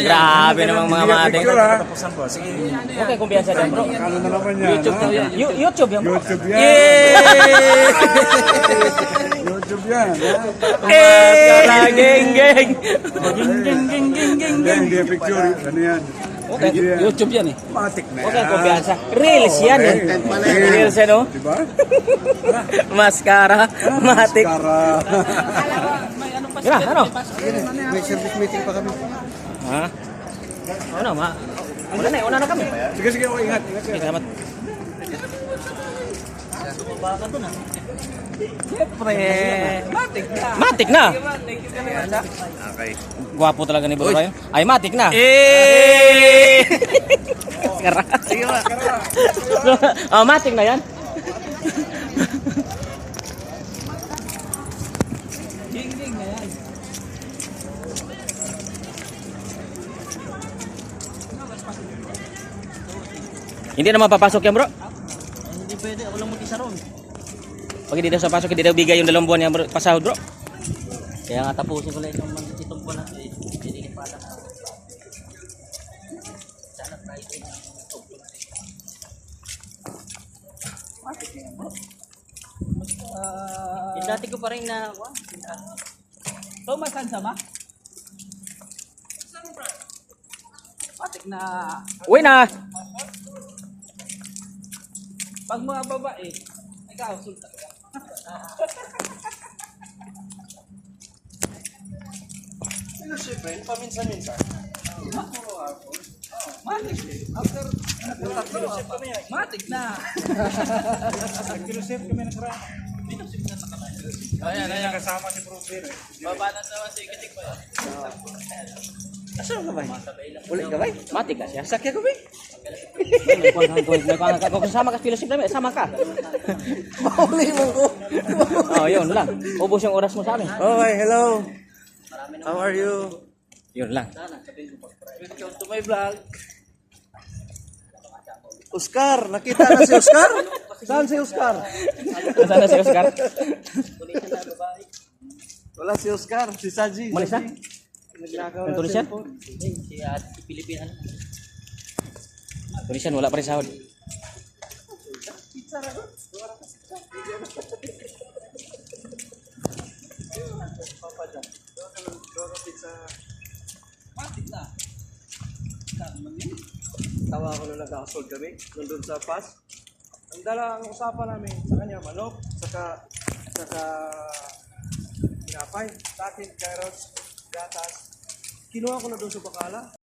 Grabe namang mga matik. Tapusan po. Sige. Okay, kumpiyansa din bro. Ano na naman yan? YouTube daw yan. YouTube yan bro. YouTube yan. YouTube yan. Maskara, geng, geng. Hindi picture. Ano yan? Okay, YouTube yan eh. Matik na yan. okay, kumpiyansa. Reels yan eh. Reels yan oh. Diba? Maskara, matik. Kara. Gira, ano? May service meeting pa kami. Ha? Ano, una na kami. Sige, sige. Okay, ingat. Ingat. Okay, salamat. Siyempre. Matik na. Okay. Gwapo talaga ni Bro Ryan. Ay, matik na. Kara. Sige ba? Oh, matik na yan. Hindi naman papasok yan bro. Hindi pwede. Ako lang mag-isa ron. Pag hindi daw sa pasok, hindi daw bigay yung 2 buwan niya bro, pasahod bro. Kaya nga tapusin ko lang itong buwan na. Hindi pa lang. Sana Friday. Dati ko pa rin na... Tumasan sama? Patik na... Uwi na. Pag mga babae, ikaw, sultan ka. Ano siya, friend? Paminsan-minsan. Matik. After nag-kilosip kami. Matik na. Nag-kilosip kami nakaraan. Ayan. Kasama si Bruce eh. Babanan naman si Ikatik pa yan. Asa ka ba? Uli ka ba? Matik ka siya. Sakya ko ba? Kung kasama ka kilosip namin, sama ka. Mauli mo ko. Oh, yun lang. Ubus yung oras mo sa amin. Okay, hello. How are you? Yun lang. Welcome to my vlog. Oscar, nakita na si Oscar? Saan si Oscar? Nasaan na si Oscar? Wala si Oscar, si Saji. Malis na? Nagnakaw Tulis yan? Si Pilipinas. Tulis yan, wala pa rin sahod. Matik na. Tawa ko nung nag-household kami, nandun sa PAS. Ang dala ang usapan namin sa kanya, manok, saka tinapay, sa akin, carrots, gatas. Kinuha ko na doon sa bakala.